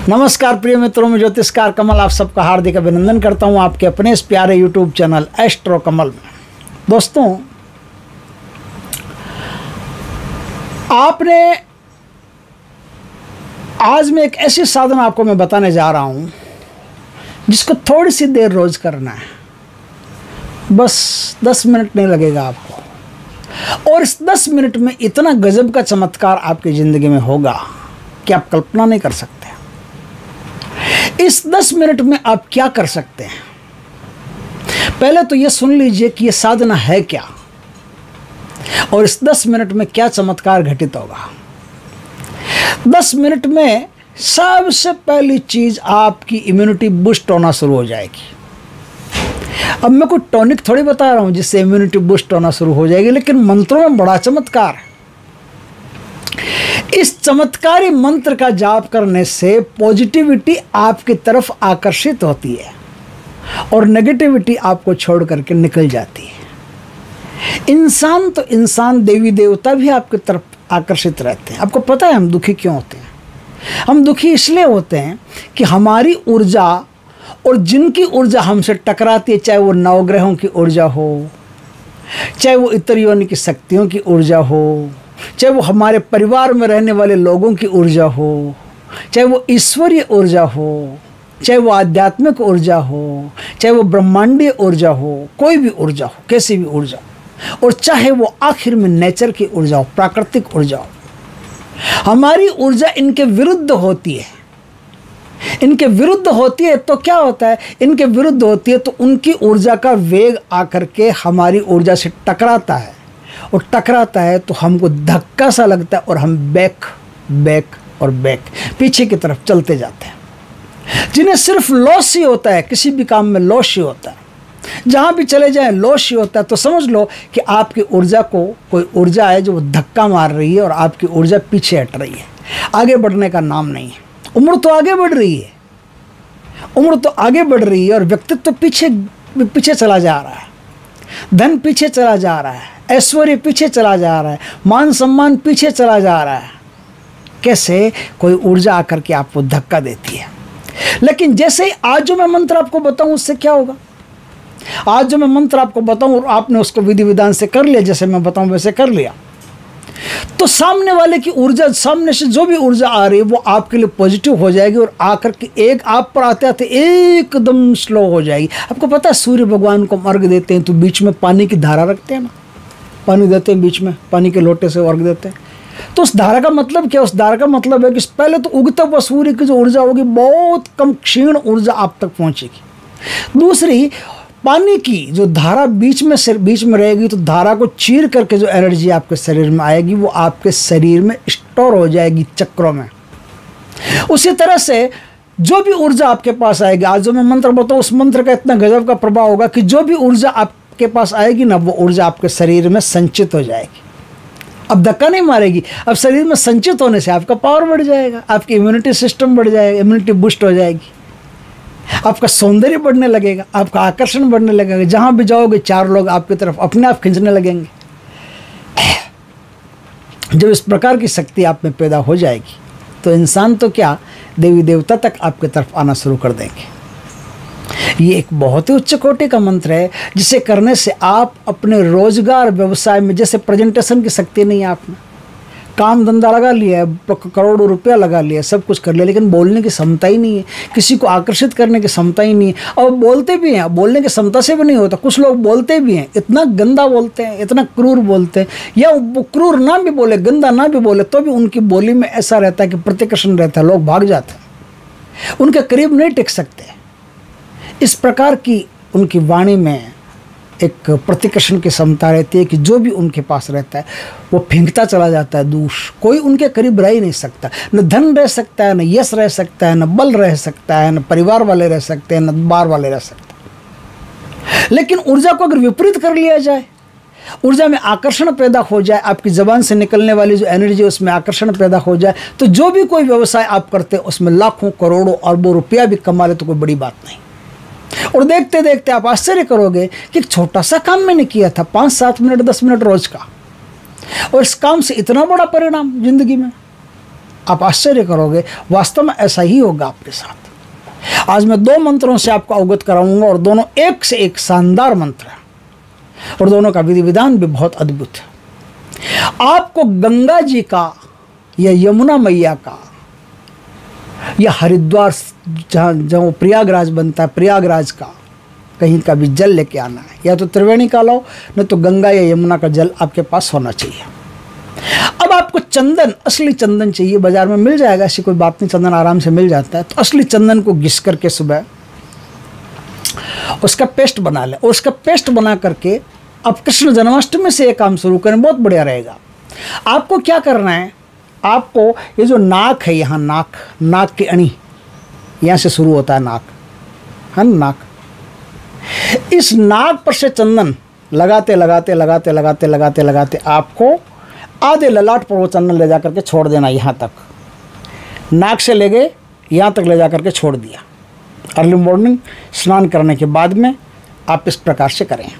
नमस्कार प्रिय मित्रों, में ज्योतिषकार कमल आप सबका हार्दिक अभिनंदन करता हूं आपके अपने इस प्यारे यूट्यूब चैनल एस्ट्रो कमल में। दोस्तों, आपने आज मैं एक ऐसी साधना आपको मैं बताने जा रहा हूं जिसको थोड़ी सी देर रोज करना है। बस 10 मिनट नहीं लगेगा आपको, और इस 10 मिनट में इतना गजब का चमत्कार आपकी ज़िंदगी में होगा कि आप कल्पना नहीं कर सकते। इस 10 मिनट में आप क्या कर सकते हैं, पहले तो ये सुन लीजिए कि ये साधना है क्या, और इस 10 मिनट में क्या चमत्कार घटित होगा। 10 मिनट में सबसे पहली चीज आपकी इम्यूनिटी बूस्ट होना शुरू हो जाएगी। अब मैं कोई टॉनिक थोड़ी बता रहा हूं जिससे इम्यूनिटी बूस्ट होना शुरू हो जाएगी, लेकिन मंत्रों में बड़ा चमत्कार है। इस चमत्कारी मंत्र का जाप करने से पॉजिटिविटी आपकी तरफ आकर्षित होती है और नेगेटिविटी आपको छोड़ करके निकल जाती है। इंसान तो इंसान, देवी देवता भी आपकी तरफ आकर्षित रहते हैं। आपको पता है हम दुखी क्यों होते हैं? हम दुखी इसलिए होते हैं कि हमारी ऊर्जा और जिनकी ऊर्जा हमसे टकराती है, चाहे वो नवग्रहों की ऊर्जा हो, चाहे वो इतर योनि की शक्तियों की ऊर्जा हो, चाहे वो हमारे परिवार में रहने वाले लोगों की ऊर्जा हो, चाहे वो ईश्वरीय ऊर्जा हो, चाहे वो आध्यात्मिक ऊर्जा हो, चाहे वो ब्रह्मांडीय ऊर्जा हो, कोई भी ऊर्जा हो, कैसी भी ऊर्जा हो, और चाहे वो आखिर में नेचर की ऊर्जा हो, प्राकृतिक ऊर्जा हो, हमारी ऊर्जा इनके विरुद्ध होती है। इनके विरुद्ध होती है तो क्या होता है? इनके विरुद्ध होती है तो उनकी ऊर्जा का वेग आकर के हमारी ऊर्जा से टकराता है, और टकराता है तो हमको धक्का सा लगता है और हम बैक पीछे की तरफ चलते जाते हैं। जिन्हें सिर्फ लॉस ही होता है, किसी भी काम में लॉस ही होता है, जहाँ भी चले जाएं लॉस ही होता है, तो समझ लो कि आपकी ऊर्जा को कोई ऊर्जा है जो वो धक्का मार रही है और आपकी ऊर्जा पीछे हट रही है, आगे बढ़ने का नाम नहीं है। उम्र तो आगे बढ़ रही है, उम्र तो आगे बढ़ रही है, और व्यक्तित्व तो पीछे चला जा रहा है, धन पीछे चला जा रहा है, ऐश्वर्य पीछे चला जा रहा है, मान सम्मान पीछे चला जा रहा है। कैसे? कोई ऊर्जा आकर के आपको धक्का देती है। लेकिन जैसे ही आज जो मैं मंत्र आपको बताऊं, उससे क्या होगा? आज जो मैं मंत्र आपको बताऊं और आपने उसको विधि विधान से कर लिया, जैसे मैं बताऊं वैसे कर लिया, तो सामने वाले की ऊर्जा, सामने से जो भी ऊर्जा आ रही है वो आपके लिए पॉजिटिव हो जाएगी, और आकर के एक आप पर आते आते एकदम स्लो हो जाएगी। आपको पता है सूर्य भगवान को अर्घ देते हैं तो बीच में पानी की धारा रखते हैं ना, पानी देते हैं बीच में, पानी के लोटे से अर्घ देते हैं। तो उस धारा का मतलब क्या? उस धारा का मतलब है कि पहले तो उगता हुआ सूर्य की जो ऊर्जा होगी बहुत कम क्षीण ऊर्जा आप तक पहुंचेगी। दूसरी, पानी की जो धारा बीच में रहेगी, तो धारा को चीर करके जो एनर्जी आपके शरीर में आएगी वो आपके शरीर में स्टोर हो जाएगी चक्रों में। उसी तरह से जो भी ऊर्जा आपके पास आएगी, आज जो मैं मंत्र बताऊँ उस मंत्र का इतना गजब का प्रभाव होगा कि जो भी ऊर्जा आपके पास आएगी ना, वो ऊर्जा आपके शरीर में संचित हो जाएगी। अब धक्का नहीं मारेगी, अब शरीर में संचित होने से आपका पावर बढ़ जाएगा, आपकी इम्यूनिटी सिस्टम बढ़ जाएगा, इम्यूनिटी बूस्ट हो जाएगी, आपका सौंदर्य बढ़ने लगेगा, आपका आकर्षण बढ़ने लगेगा। जहाँ भी जाओगे 4 लोग आपकी तरफ अपने आप खींचने लगेंगे। जब इस प्रकार की शक्ति आप में पैदा हो जाएगी तो इंसान तो क्या, देवी देवता तक आपकी तरफ आना शुरू कर देंगे। ये एक बहुत ही उच्च कोटि का मंत्र है, जिसे करने से आप अपने रोजगार व्यवसाय में, जैसे प्रेजेंटेशन की शक्ति नहीं है, आपने काम धंधा लगा लिया है, करोड़ों रुपया लगा लिया, सब कुछ कर लिया, लेकिन बोलने की क्षमता ही नहीं है, किसी को आकर्षित करने की क्षमता ही नहीं है। और बोलते भी हैं, बोलने की क्षमता से भी नहीं होता। कुछ लोग बोलते भी हैं, इतना गंदा बोलते हैं, इतना क्रूर बोलते हैं, या वो क्रूर ना भी बोले, गंदा ना भी बोले, तो भी उनकी बोली में ऐसा रहता है कि प्रतिकर्षण रहता है, लोग भाग जाते हैं, उनके करीब नहीं टिक सकते। इस प्रकार की उनकी वाणी में एक प्रतिकर्षण की क्षमता रहती है कि जो भी उनके पास रहता है वो फेंकता चला जाता है दूर। कोई उनके करीब रह ही नहीं सकता, न धन रह सकता है, न यश रह सकता है, न बल रह सकता है, न परिवार वाले रह सकते हैं, न बार वाले रह सकते हैं। लेकिन ऊर्जा को अगर विपरीत कर लिया जाए, ऊर्जा में आकर्षण पैदा हो जाए, आपकी ज़बान से निकलने वाली जो एनर्जी है उसमें आकर्षण पैदा हो जाए, तो जो भी कोई व्यवसाय आप करते हैं उसमें लाखों करोड़ों अरबों रुपया भी कमा ले तो कोई बड़ी बात नहीं। और देखते देखते आप आश्चर्य करोगे कि एक छोटा सा काम मैंने किया था, 5-7 मिनट 10 मिनट रोज का, और इस काम से इतना बड़ा परिणाम जिंदगी में। आप आश्चर्य करोगे, वास्तव में ऐसा ही होगा आपके साथ। आज मैं 2 मंत्रों से आपको अवगत कराऊंगा और दोनों एक से एक शानदार मंत्र हैं और दोनों का विधि विधान भी बहुत अद्भुत है। आपको गंगा जी का या यमुना मैया का या हरिद्वार जहाँ प्रयागराज बनता है, प्रयागराज का कहीं का भी जल लेके आना है, या तो त्रिवेणी का लाओ, नहीं तो गंगा या यमुना का जल आपके पास होना चाहिए। अब आपको चंदन, असली चंदन चाहिए, बाजार में मिल जाएगा, ऐसी कोई बात नहीं, चंदन आराम से मिल जाता है। तो असली चंदन को घिस करके सुबह उसका पेस्ट बना लें, और उसका पेस्ट बना करके अब कृष्ण जन्माष्टमी से ये काम शुरू करें, बहुत बढ़िया रहेगा। आपको क्या करना है, आपको ये जो नाक है, यहाँ नाक की अणी, यहाँ से शुरू होता है नाक, है ना, नाक, इस नाक पर से चंदन लगाते लगाते लगाते लगाते लगाते लगाते आपको आधे ललाट पर वो चंदन ले जा करके छोड़ देना। यहाँ तक नाक से ले गए, यहाँ तक ले जा करके छोड़ दिया। अर्ली मॉर्निंग स्नान करने के बाद में आप इस प्रकार से करें,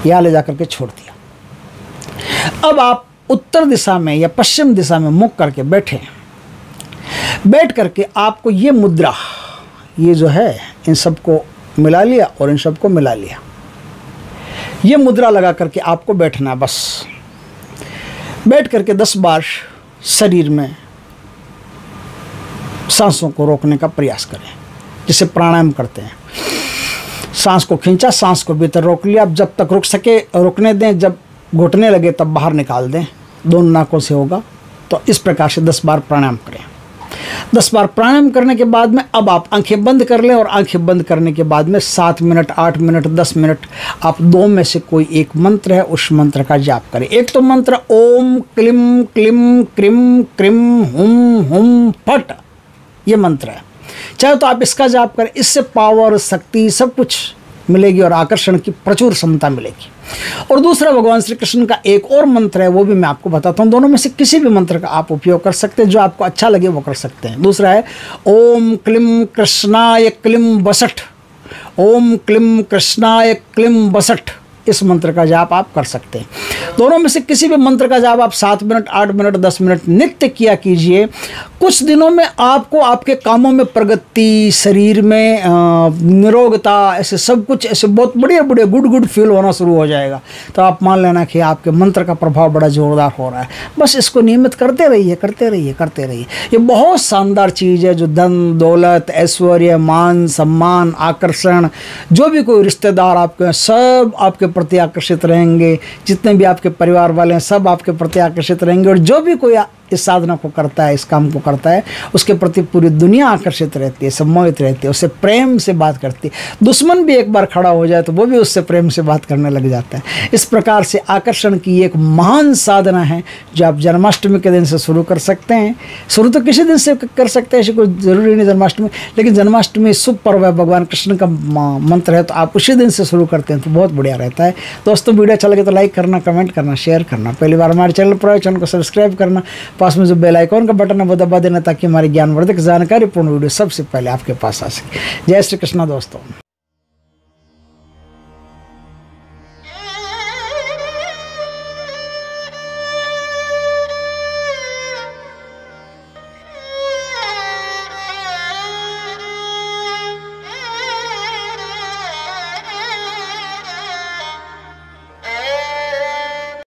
यहाँ ले जा करके छोड़ दिया। अब आप उत्तर दिशा में या पश्चिम दिशा में मुख करके बैठे, बैठ करके आपको ये मुद्रा, ये जो है, इन सबको मिला लिया और इन सबको मिला लिया, ये मुद्रा लगा करके आपको बैठना। बस बैठ करके 10 बार शरीर में सांसों को रोकने का प्रयास करें, जिसे प्राणायाम करते हैं। सांस को खींचा, सांस को भीतर रोक लिया, अब जब तक रुक सके रुकने दें, जब घुटने लगे तब बाहर निकाल दें, दोनों नाकों से होगा। तो इस प्रकार से 10 बार प्राणायाम करें। 10 बार प्राणायाम करने के बाद में अब आप आंखें बंद कर लें, और आंखें बंद करने के बाद में 7 मिनट, 8 मिनट, 10 मिनट आप 2 में से कोई एक मंत्र है, उस मंत्र का जाप करें। एक तो मंत्र ओम क्लीम क्लीम क्रीम क्रीम हुम हुम फट, ये मंत्र है। चाहे तो आप इसका जाप करें, इससे पावर, शक्ति सब कुछ मिलेगी और आकर्षण की प्रचुर क्षमता मिलेगी। और दूसरा भगवान श्री कृष्ण का एक और मंत्र है, वो भी मैं आपको बताता हूँ। दोनों में से किसी भी मंत्र का आप उपयोग कर सकते हैं, जो आपको अच्छा लगे वो कर सकते हैं। दूसरा है ओम क्लीम कृष्णाय क्लीम बसठ, ओम क्लीम कृष्णाय क्लीम बसठ, इस मंत्र का जाप आप कर सकते हैं। दोनों में से किसी भी मंत्र का जाप आप 7 मिनट, 8 मिनट, 10 मिनट नित्य किया कीजिए। कुछ दिनों में आपको आपके कामों में प्रगति, शरीर में निरोगता, ऐसे सब कुछ, ऐसे बहुत बढ़िया बढ़िया गुड फील होना शुरू हो जाएगा। तो आप मान लेना कि आपके मंत्र का प्रभाव बड़ा जोरदार हो रहा है। बस इसको नियमित करते रहिए, करते रहिए, करते रहिए। ये बहुत शानदार चीज़ है, जो धन दौलत, ऐश्वर्य, मान सम्मान, आकर्षण, जो भी कोई रिश्तेदार आपके, सब आपके प्रति आकर्षित रहेंगे। जितने भी आपके परिवार वाले हैं, सब आपके प्रति आकर्षित रहेंगे। और जो भी कोई इस साधना को करता है, इस काम को करता है, उसके प्रति पूरी दुनिया आकर्षित रहती है, सम्मोहित रहती है, उससे प्रेम से बात करती है। दुश्मन भी एक बार खड़ा हो जाए तो वो भी उससे प्रेम से बात करने लग जाता है। इस प्रकार से आकर्षण की एक महान साधना है, जो आप जन्माष्टमी के दिन से शुरू कर सकते हैं। शुरू तो किसी दिन से कर सकते हैं, ऐसी कोई ज़रूरी नहीं जन्माष्टमी, लेकिन जन्माष्टमी शुभ पर्व है, भगवान कृष्ण का मंत्र है, तो आप उसी दिन से शुरू करते हैं तो बहुत बढ़िया रहता है। दोस्तों, वीडियो अच्छा लगे तो लाइक करना, कमेंट करना, शेयर करना। पहली बार हमारे चैनल पर आए, चैनल को सब्सक्राइब करना, पास में जो बेल आइकॉन का बटन है वो दबा देना, ताकि हमारी ज्ञानवर्धक जानकारी पूर्ण वीडियो सबसे पहले आपके पास आ सके। जय श्री कृष्णा दोस्तों।